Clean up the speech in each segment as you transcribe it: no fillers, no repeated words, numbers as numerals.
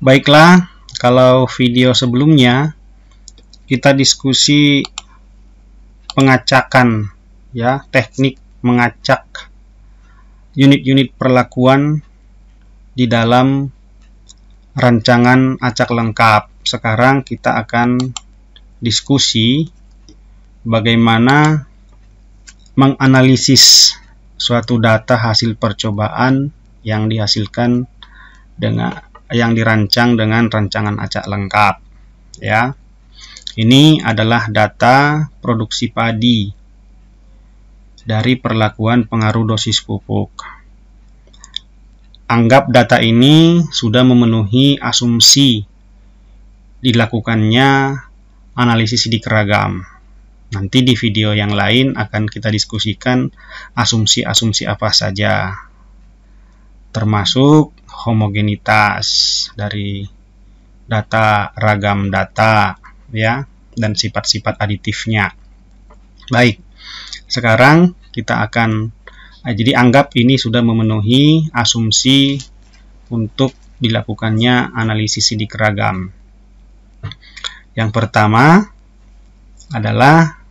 Baiklah, kalau video sebelumnya kita diskusi pengacakan, ya, teknik mengacak unit-unit perlakuan di dalam rancangan acak lengkap. Sekarang kita akan diskusi bagaimana menganalisis suatu data hasil percobaan yang dihasilkan dengan yang dirancang dengan rancangan acak lengkap, ya. Ini adalah data produksi padi dari perlakuan pengaruh dosis pupuk. Anggap data ini sudah memenuhi asumsi dilakukannya analisis sidik ragam. Nanti di video yang lain akan kita diskusikan asumsi-asumsi apa saja, termasuk homogenitas dari data, ragam data, ya, dan sifat-sifat aditifnya. Baik, sekarang kita akan jadi anggap ini sudah memenuhi asumsi untuk dilakukannya analisis sidik ragam. Yang pertama adalah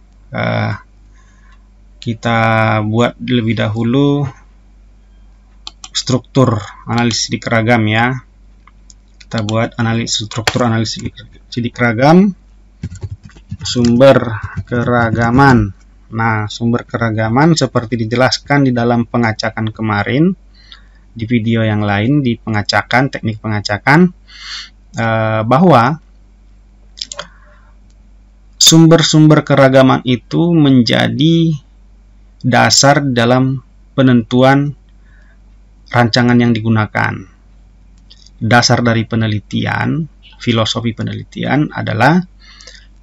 kita buat lebih dahulu struktur analisis sidik ragam, ya. Kita buat struktur analisis sidik ragam, sumber keragaman. Nah, sumber keragaman seperti dijelaskan di dalam pengacakan kemarin, di video yang lain, di pengacakan, teknik pengacakan, bahwa sumber-sumber keragaman itu menjadi dasar dalam penentuan rancangan yang digunakan. Dasar dari penelitian, filosofi penelitian adalah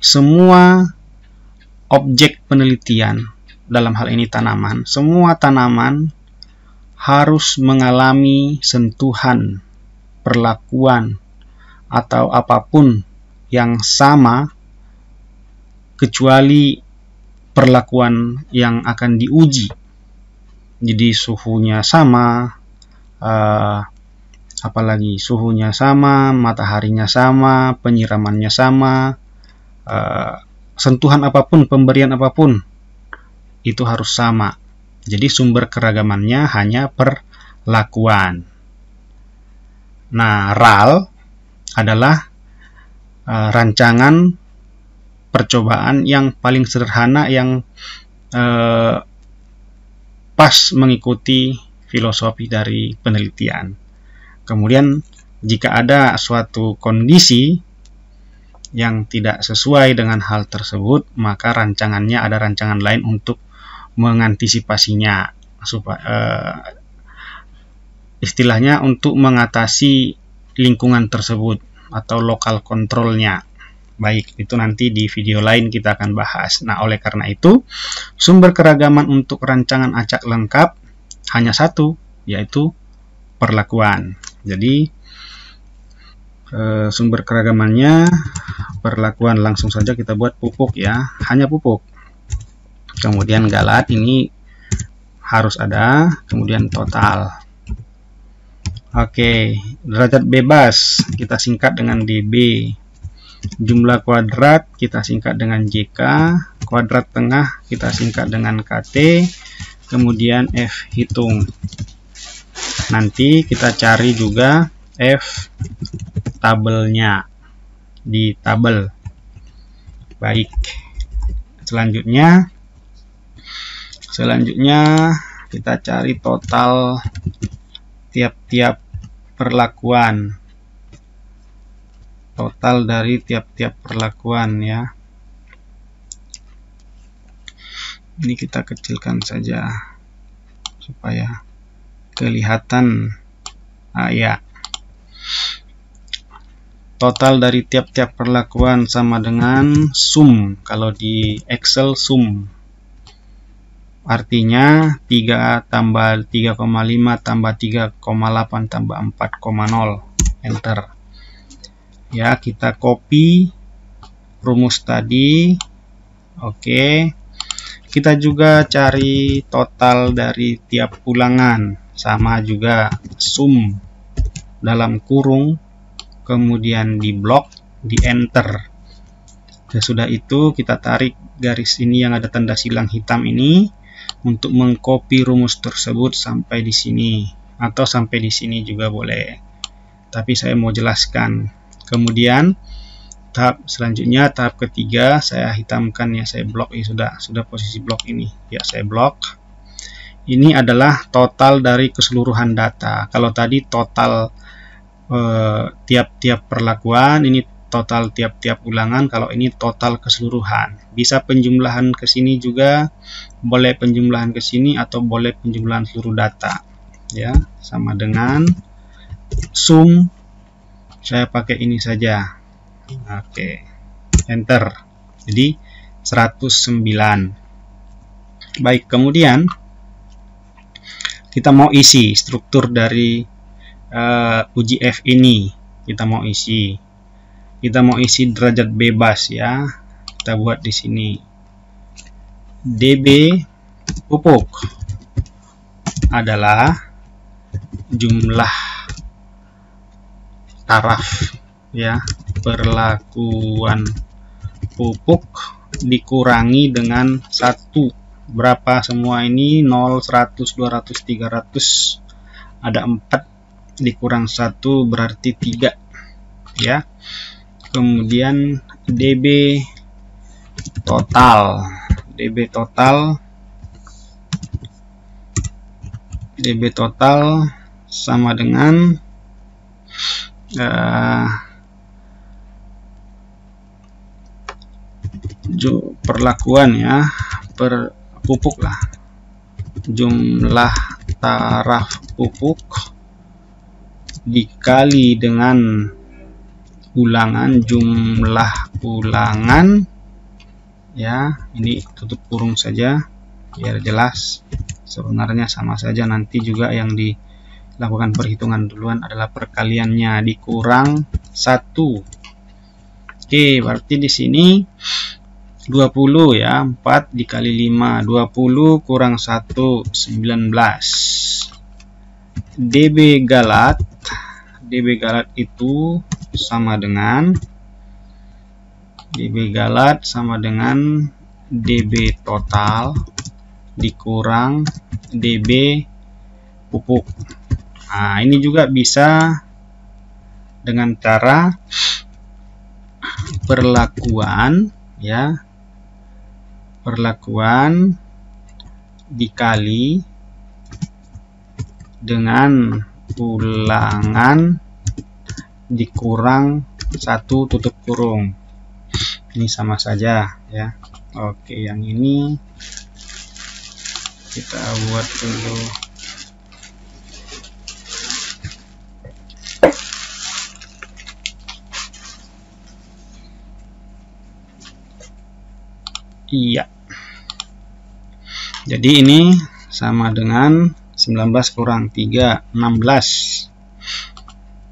semua objek penelitian, dalam hal ini tanaman, semua tanaman harus mengalami sentuhan, perlakuan, atau apapun yang sama kecuali perlakuan yang akan diuji. Jadi suhunya sama, apalagi suhunya sama, mataharinya sama, penyiramannya sama, sentuhan apapun, pemberian apapun, itu harus sama. Jadi sumber keragamannya hanya perlakuan. Nah, RAL adalah rancangan percobaan yang paling sederhana, yang pas mengikuti filosofi dari penelitian. Kemudian jika ada suatu kondisi yang tidak sesuai dengan hal tersebut, maka rancangannya ada rancangan lain untuk mengantisipasinya, supaya istilahnya untuk mengatasi lingkungan tersebut atau lokal kontrolnya. Baik, itu nanti di video lain kita akan bahas. Nah, oleh karena itu, sumber keragaman untuk rancangan acak lengkap hanya satu, yaitu perlakuan. Jadi, sumber keragamannya perlakuan. Langsung saja kita buat pupuk, ya, hanya pupuk. Kemudian galat ini harus ada, kemudian total. Oke, derajat bebas kita singkat dengan dB. Jumlah kuadrat kita singkat dengan JK, kuadrat tengah kita singkat dengan KT, kemudian F hitung. Nanti kita cari juga F tabelnya di tabel. Baik, selanjutnya kita cari total tiap-tiap perlakuan, total dari tiap-tiap perlakuan, ya. Ini kita kecilkan saja supaya kelihatan. Ya, total dari tiap-tiap perlakuan sama dengan sum. Kalau di Excel sum artinya 3 tambah 3,5 tambah 3,8 tambah 4,0. Enter. Ya, kita copy rumus tadi. Oke. Kita juga cari total dari tiap ulangan. Sama juga sum dalam kurung kemudian di blok, di enter. Sesudah itu kita tarik garis ini yang ada tanda silang hitam ini untuk mengcopy rumus tersebut sampai di sini, atau sampai di sini juga boleh. Tapi saya mau jelaskan. Kemudian tahap selanjutnya, tahap ketiga, saya hitamkan ya, saya blok ya, sudah posisi blok ini ya, saya blok. Ini adalah total dari keseluruhan data. Kalau tadi total tiap-tiap perlakuan, ini total tiap-tiap ulangan. Kalau ini total keseluruhan. Bisa penjumlahan ke sini juga, boleh penjumlahan ke sini, atau boleh penjumlahan seluruh data ya, sama dengan sum. Saya pakai ini saja. Oke, enter. Jadi 109. Baik, kemudian kita mau isi struktur dari uji F ini. Kita mau isi derajat bebas ya. Kita buat di sini dB pupuk adalah jumlah taraf ya, perlakuan pupuk dikurangi dengan 1. Berapa semua ini? 0, 100, 200, 300. Ada 4 dikurang 1 berarti 3 ya. Kemudian dB total sama dengan perlakuan ya, per pupuk lah, jumlah taraf pupuk dikali dengan ulangan, jumlah ulangan ya. Ini tutup kurung saja biar jelas. Sebenarnya sama saja, nanti juga yang dilakukan perhitungan duluan adalah perkaliannya dikurang 1. Oke, berarti di sini 20 ya, 4 dikali 5, 20 kurang 1, 19. dB galat itu sama dengan dB total dikurang dB pupuk. Nah, ini juga bisa dengan cara perlakuan ya, perlakuan dikali dengan ulangan dikurang 1 tutup kurung. Ini sama saja ya. Oke, yang ini kita buat dulu. Iya. Jadi ini sama dengan 19 kurang 3, 16.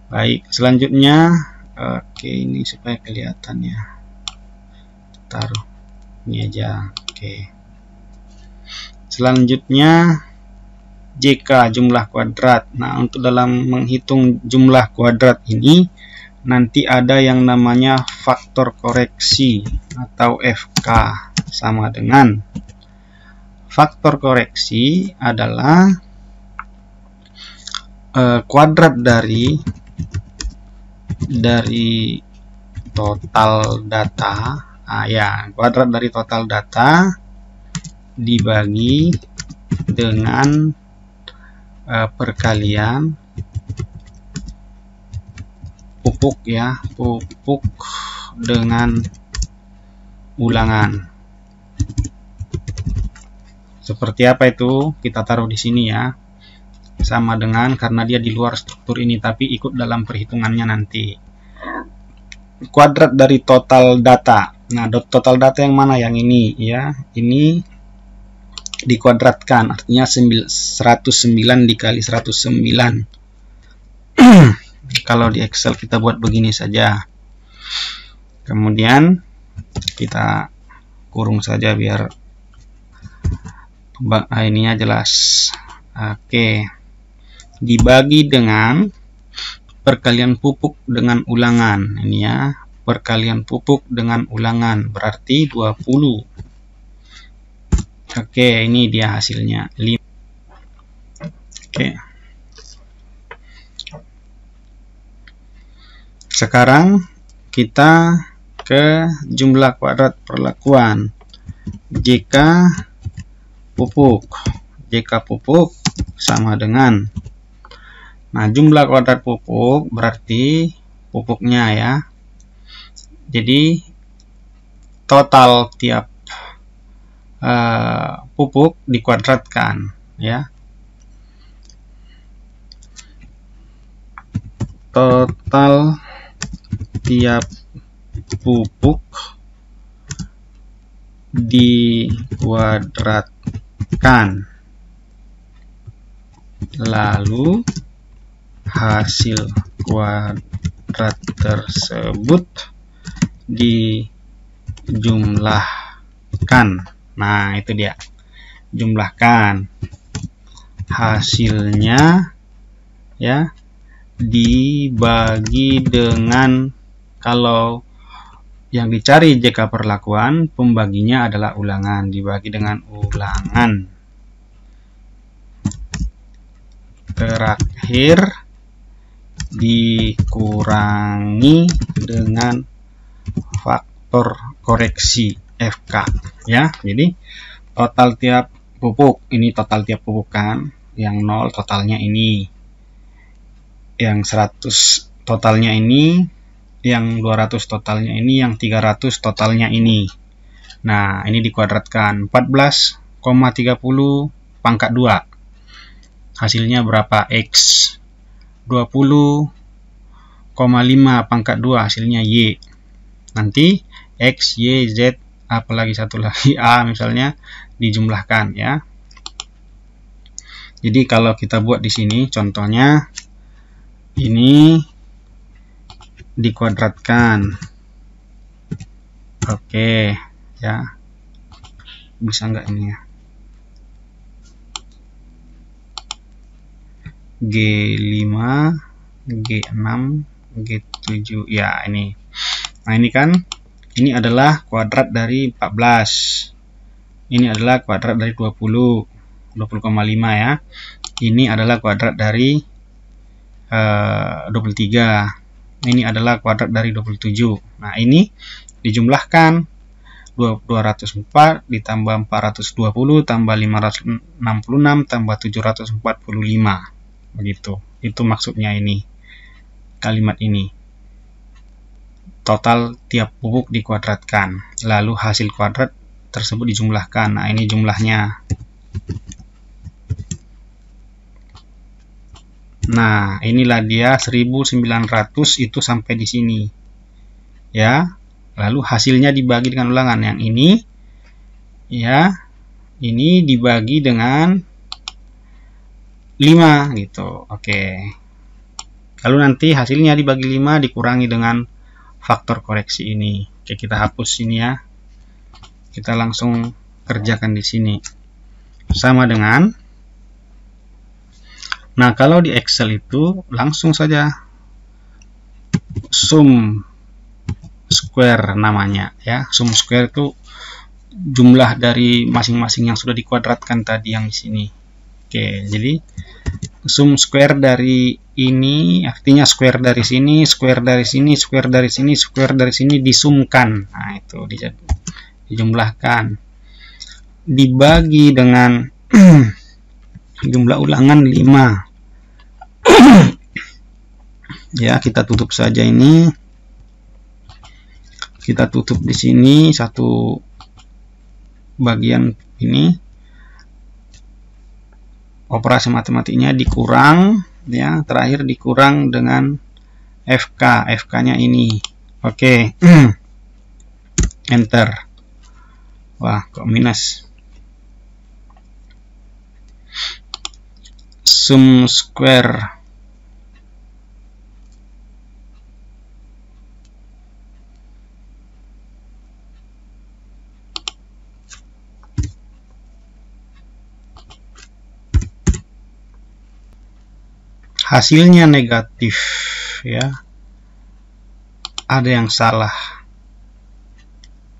Baik, selanjutnya oke, ini supaya kelihatan ya. Taruh ini aja. Oke. Selanjutnya JK, jumlah kuadrat. Nah, untuk dalam menghitung jumlah kuadrat ini nanti ada yang namanya faktor koreksi atau FK, sama dengan faktor koreksi adalah kuadrat dari total data. Ya, kuadrat dari total data dibagi dengan perkalian pupuk ya, pupuk dengan ulangan. Seperti apa itu? Kita taruh di sini ya. Sama dengan, karena dia di luar struktur ini tapi ikut dalam perhitungannya nanti. Kuadrat dari total data. Nah, total data yang mana? Yang ini ya. Ini dikuadratkan, artinya 109 dikali 109. Kalau di Excel kita buat begini saja. Kemudian kita kurung saja biar ininya jelas. Oke. Dibagi dengan perkalian pupuk dengan ulangan. Ini ya, perkalian pupuk dengan ulangan berarti 20. Oke, ini dia hasilnya 5. Oke. Sekarang kita ke jumlah kuadrat perlakuan. JK pupuk. JK pupuk sama dengan, nah, jumlah kuadrat pupuk berarti pupuknya ya. Jadi total tiap pupuk dikuadratkan ya. Total tiap pupuk dikuadratkan, lalu hasil kuadrat tersebut dijumlahkan. Nah, itu dia, jumlahkan hasilnya ya, dibagi dengan, kalau yang dicari JK perlakuan, pembaginya adalah ulangan, dibagi dengan ulangan. Terakhir dikurangi dengan faktor koreksi FK ya. Jadi total tiap pupuk, ini total tiap pupuk kan, yang 0 totalnya ini, yang 100 totalnya ini, yang 200 totalnya ini, yang 300 totalnya ini. Nah, ini dikuadratkan 14,30 pangkat 2. Hasilnya berapa? X. 20,5 pangkat 2 hasilnya Y. Nanti X, Y, Z, apalagi satu lagi A misalnya, dijumlahkan ya. Jadi kalau kita buat di sini contohnya, ini dikuadratkan. Oke ya, bisa nggak ini ya? G5, G6, G7 ya, ini. Nah, ini kan, ini adalah kuadrat dari 14, ini adalah kuadrat dari 20,5 ya, ini adalah kuadrat dari 23, ini adalah kuadrat dari 27. Nah, ini dijumlahkan 204 ditambah 420 tambah 566 tambah 745, begitu. Itu maksudnya ini, kalimat ini. Total tiap pupuk dikuadratkan, lalu hasil kuadrat tersebut dijumlahkan. Nah, ini jumlahnya. Nah, inilah dia 1900 itu sampai di sini. Ya. Lalu hasilnya dibagi dengan ulangan. Yang ini ya, ini dibagi dengan 5 gitu. Oke. Lalu nanti hasilnya dibagi 5 dikurangi dengan faktor koreksi ini. Oke, kita hapus ini ya. Kita langsung kerjakan di sini. Sama dengan, nah, kalau di Excel itu langsung saja sum square namanya ya. Sum square itu jumlah dari masing-masing yang sudah dikuadratkan tadi yang di sini. Oke, jadi sum square dari ini artinya square dari sini, square dari sini, square dari sini, square dari sini disumkan. Nah, itu dijumlahkan. Dibagi dengan jumlah ulangan 5. Ya, kita tutup saja ini. Kita tutup di sini satu bagian ini. Operasi matematiknya dikurang ya, terakhir dikurang dengan FK. FK-nya ini. Oke. Enter. Wah, kok minus. Sum square hasilnya negatif. ya. Ada yang salah.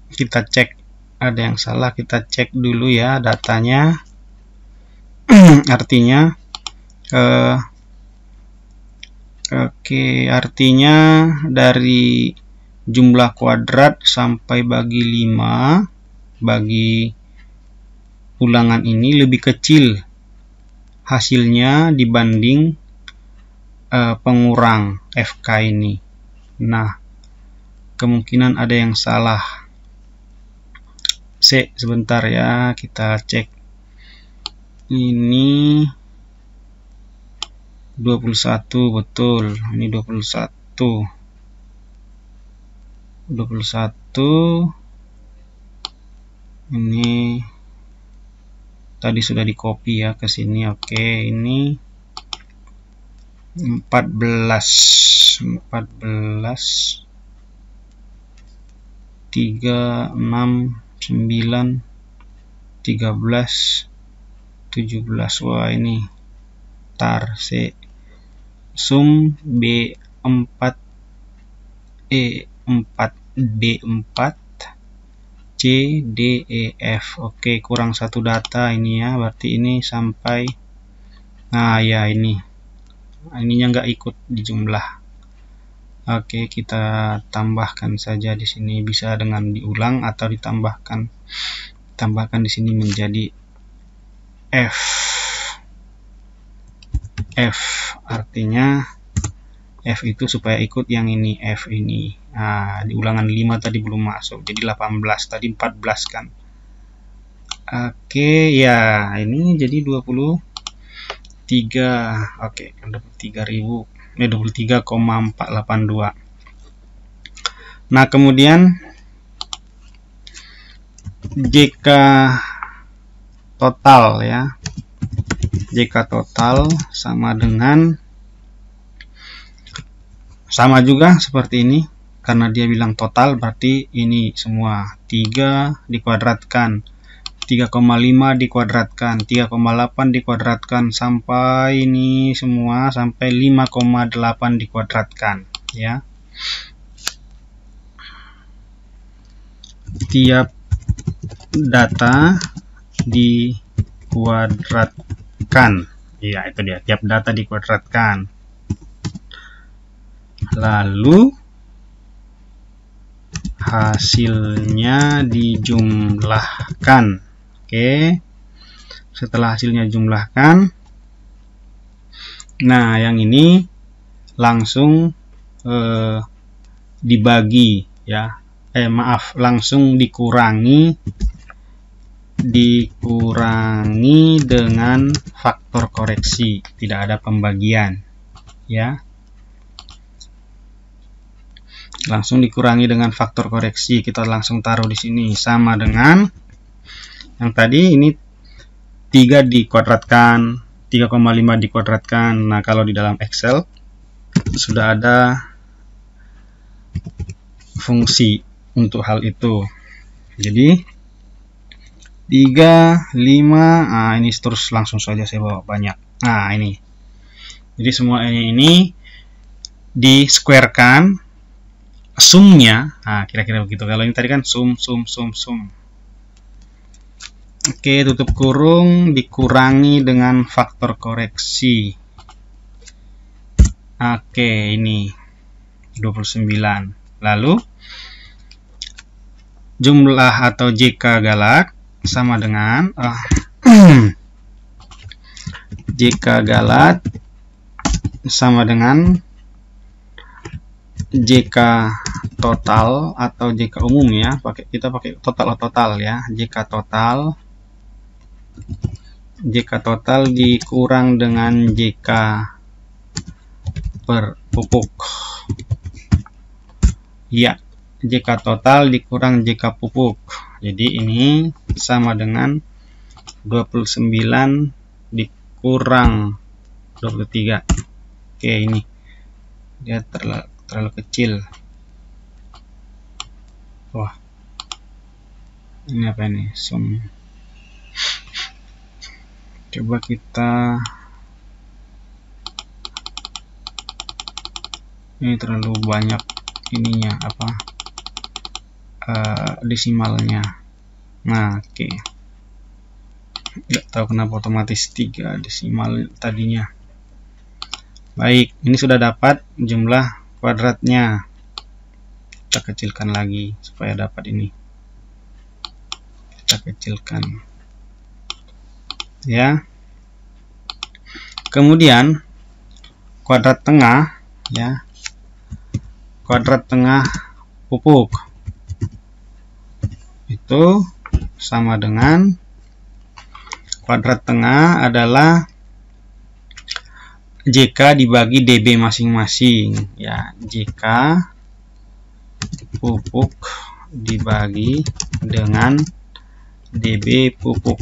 Kita cek, ada yang salah, kita cek dulu ya datanya. Artinya artinya dari jumlah kuadrat sampai bagi 5 bagi ulangan ini lebih kecil hasilnya dibanding pengurang FK ini. Nah, kemungkinan ada yang salah. Sebentar ya, kita cek. Ini 21, betul. Ini 21. Ini tadi sudah di copy ya ke sini. Oke, ini 14 3 6 9 13 17. Wah, ini tar sum B4 E4 B4 C D E F. Oke, kurang satu data ini ya, berarti ini sampai, nah ya ininya nggak ikut di jumlah. Oke, kita tambahkan saja di sini, bisa dengan diulang atau ditambahkan di sini menjadi F, artinya F itu supaya ikut yang ini, F ini. Nah, di ulangan 5 tadi belum masuk, jadi 18, tadi 14 kan. Oke, ya ini jadi 23. Oke, 23,482. Nah, kemudian JK total ya. JK total sama juga seperti ini, karena dia bilang total berarti ini semua 3 dikuadratkan, 3,5 dikuadratkan, 3,8 dikuadratkan, sampai ini semua sampai 5,8 dikuadratkan ya. Tiap data dikuadratkan. Ya, itu dia, tiap data dikuadratkan. Lalu hasilnya dijumlahkan. Oke. Setelah hasilnya dijumlahkan, nah yang ini langsung dibagi ya. Langsung dikurangi dengan faktor koreksi, tidak ada pembagian ya. Langsung dikurangi dengan faktor koreksi, kita langsung taruh di sini sama dengan yang tadi, ini 3 dikuadratkan, 3,5 dikuadratkan. Nah, kalau di dalam Excel sudah ada fungsi untuk hal itu. Jadi 3, 5, nah ini terus langsung saja saya bawa banyak. Nah, ini. Jadi semua ini di squarekan, sumnya, nah kira-kira begitu. Kalau ini tadi kan sum. Oke, tutup kurung, dikurangi dengan faktor koreksi. Oke, ini 29. Lalu jumlah atau JK galak sama dengan JK galak sama dengan JK total atau JK umum ya. Kita pakai total ya. JK total dikurang dengan JK per pupuk. Ya, JK total dikurang JK pupuk. Jadi ini sama dengan 29 dikurang 23. Oke, ini dia terlalu kecil. Wah, ini apa ini? Sum. Coba kita Ini terlalu banyak ininya desimalnya. Nah, oke. Nggak tahu kenapa otomatis 3 desimal tadinya. Baik, ini sudah dapat jumlah kuadratnya. Kita kecilkan lagi supaya dapat ini. Kita kecilkan. Ya. Kemudian kuadrat tengah, ya. Kuadrat tengah pupuk itu sama dengan kuadrat tengah adalah JK dibagi DB masing-masing, ya. JK pupuk dibagi dengan DB pupuk.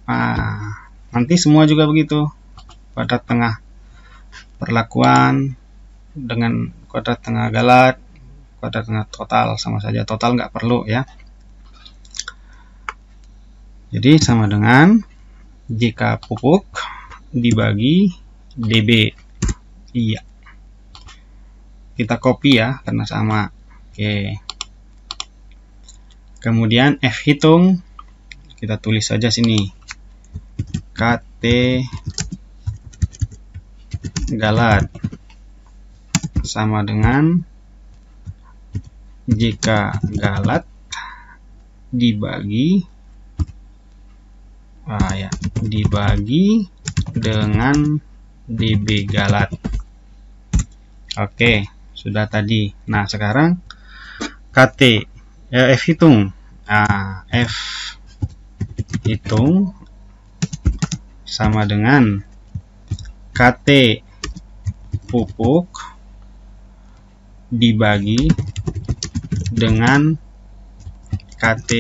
Nah, nanti semua juga begitu. Kuadrat tengah perlakuan dengan kuadrat tengah galat, kuadrat tengah total sama saja. Total nggak perlu, ya. Jadi sama dengan JK pupuk dibagi DB. Iya. Kita copy ya karena sama. Oke. Kemudian F hitung kita tulis saja sini. KT galat sama dengan JK galat dibagi dibagi dengan DB galat. Oke, sudah tadi. Nah, sekarang F hitung. Nah, F hitung sama dengan KT pupuk dibagi dengan KT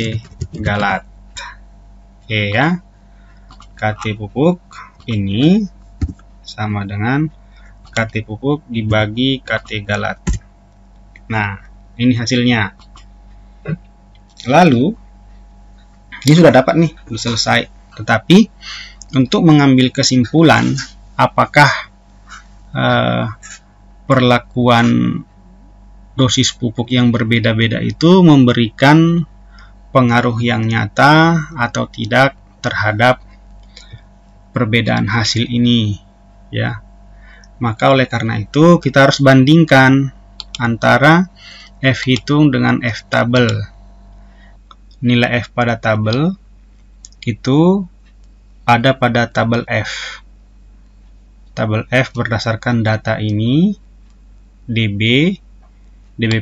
galat. Oke ya. KT pupuk ini sama dengan KT pupuk dibagi KT galat. Nah, ini hasilnya. Lalu ini sudah dapat nih, sudah selesai. Tetapi untuk mengambil kesimpulan apakah perlakuan dosis pupuk yang berbeda-beda itu memberikan pengaruh yang nyata atau tidak terhadap perbedaan hasil ini, ya. Maka oleh karena itu kita harus bandingkan antara F hitung dengan F tabel. Nilai F pada tabel itu ada pada tabel F. Tabel F berdasarkan data ini, DB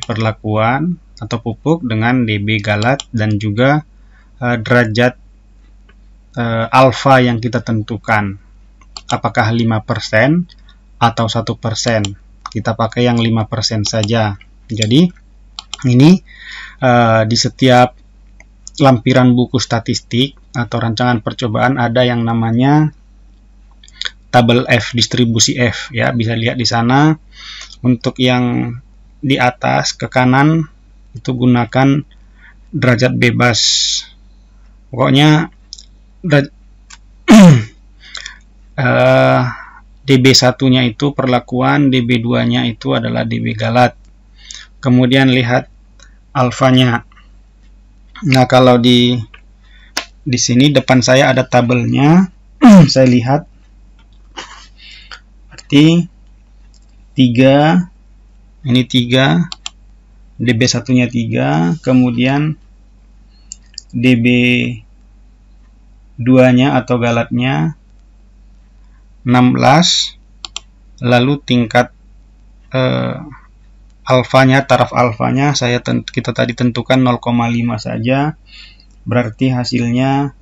perlakuan atau pupuk dengan DB galat dan juga derajat alfa yang kita tentukan. Apakah 5% atau 1%? Kita pakai yang 5% saja. Jadi ini di setiap lampiran buku statistik atau rancangan percobaan ada yang namanya tabel F, distribusi F, ya. Bisa lihat di sana. Untuk yang di atas ke kanan itu gunakan derajat bebas. Pokoknya DB1-nya itu perlakuan, DB2-nya itu adalah DB galat. Kemudian lihat alfanya. Nah, kalau di sini depan saya ada tabelnya. Saya lihat berarti 3, ini 3, DB1-nya 3, kemudian DB2-nya atau galatnya 16, lalu tingkat alfanya, taraf alfanya kita tadi tentukan 0,5 saja, berarti hasilnya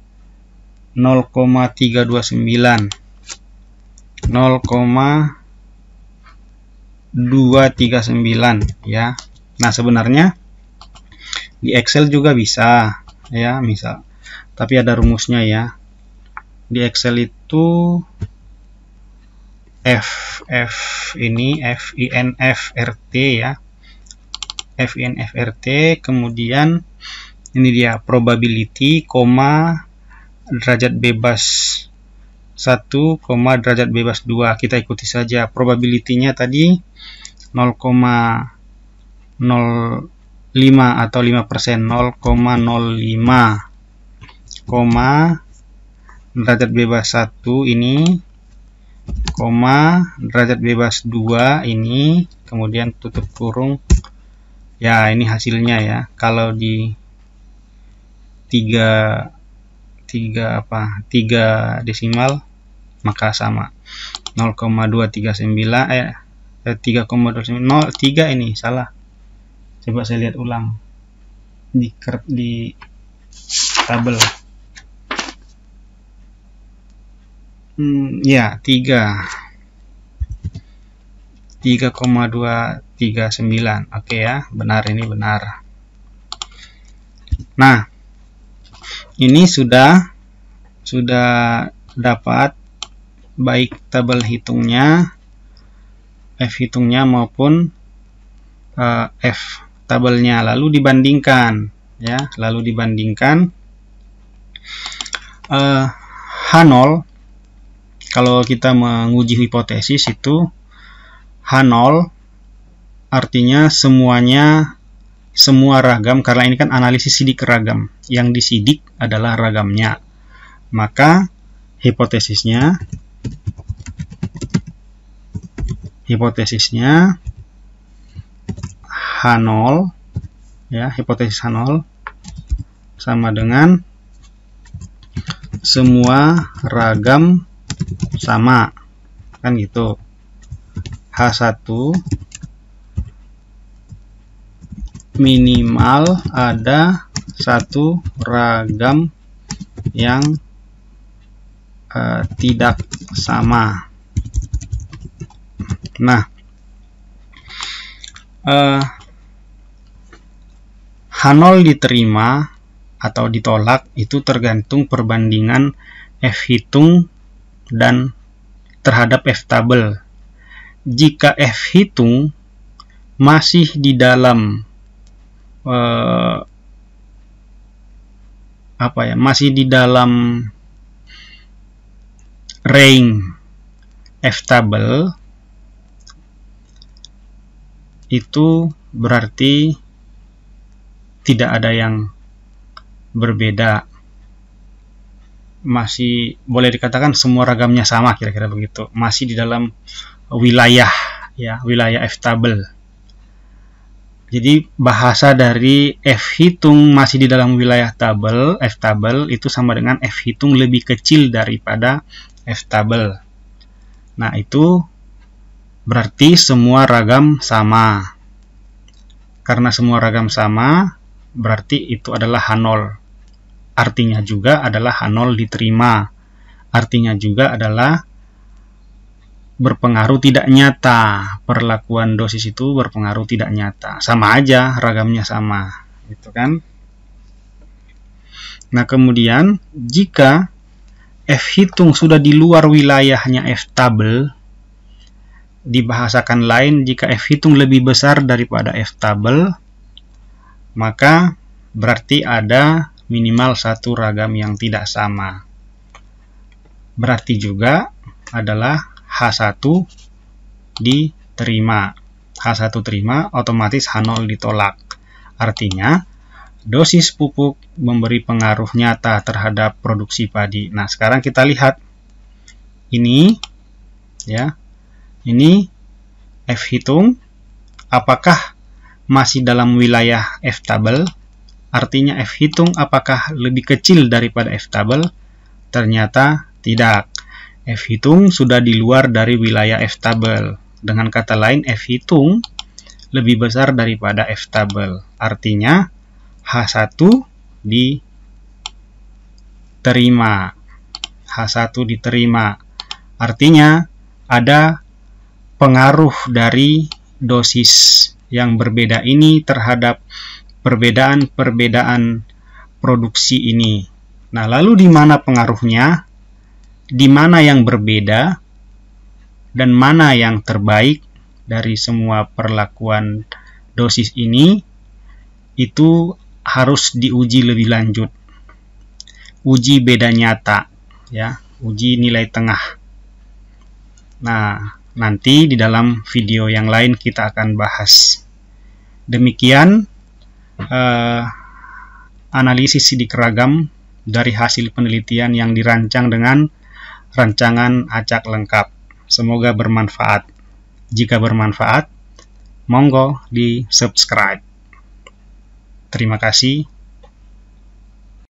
0,329 ya. Nah, sebenarnya di Excel juga bisa, ya, misal, tapi ada rumusnya, ya. Di Excel itu ini FINF RT, ya. FINF RT, kemudian ini dia probability, derajat bebas 1, derajat bebas 2. Kita ikuti saja. Probability-nya tadi 0,05 atau 5%, 0,05, derajat bebas 1 ini, derajat bebas 2 ini, kemudian tutup kurung. Ya, ini hasilnya ya. Kalau di 3 desimal maka sama. 0,239 3,293 ini salah. Coba saya lihat ulang di tabel. Ya, 3,239. Oke ya, benar, ini benar. Nah, ini sudah dapat baik tabel hitungnya, F hitungnya maupun F tabelnya. Lalu dibandingkan ya, H0. Kalau kita menguji hipotesis itu H0 artinya semua ragam, karena ini kan analisis sidik ragam, yang disidik adalah ragamnya. Maka hipotesisnya H0 ya, hipotesis H0 sama dengan semua ragam sama, kan gitu. H1 minimal ada satu ragam yang tidak sama. Nah, H0 diterima atau ditolak itu tergantung perbandingan F hitung dan terhadap F tabel. Jika F hitung masih di dalam masih di dalam range F tabel, itu berarti tidak ada yang berbeda. Masih boleh dikatakan semua ragamnya sama, kira-kira begitu. Masih di dalam wilayah ya, wilayah F tabel. Jadi bahasa dari F hitung masih di dalam wilayah tabel, F tabel itu sama dengan F hitung lebih kecil daripada F tabel. Nah, itu berarti semua ragam sama. Karena semua ragam sama, berarti itu adalah H0. Artinya juga adalah H0 diterima. Artinya juga adalah berpengaruh tidak nyata. Perlakuan dosis itu berpengaruh tidak nyata. Sama aja, ragamnya sama, gitu kan? Nah, kemudian jika F hitung sudah di luar wilayahnya F tabel, dibahasakan lain, jika F hitung lebih besar daripada F tabel, maka berarti ada minimal satu ragam yang tidak sama. Berarti juga adalah H1 diterima. H1 terima, otomatis H0 ditolak. Artinya, dosis pupuk memberi pengaruh nyata terhadap produksi padi. Nah, sekarang kita lihat. Ini, ya, ini F hitung. Apakah masih dalam wilayah F tabel? Artinya F hitung apakah lebih kecil daripada F tabel? Ternyata tidak. F hitung sudah di luar dari wilayah F tabel. Dengan kata lain, F hitung lebih besar daripada F tabel. Artinya H1 diterima. H1 diterima. Artinya ada pengaruh dari dosis yang berbeda ini terhadap perbedaan produksi ini. Nah, lalu di mana pengaruhnya? Di mana yang berbeda dan mana yang terbaik dari semua perlakuan dosis ini, itu harus diuji lebih lanjut. Uji beda nyata, ya, uji nilai tengah. Nah, nanti di dalam video yang lain kita akan bahas. Demikian analisis sidik ragam dari hasil penelitian yang dirancang dengan rancangan acak lengkap. Semoga bermanfaat. Jika bermanfaat, monggo di subscribe. Terima kasih.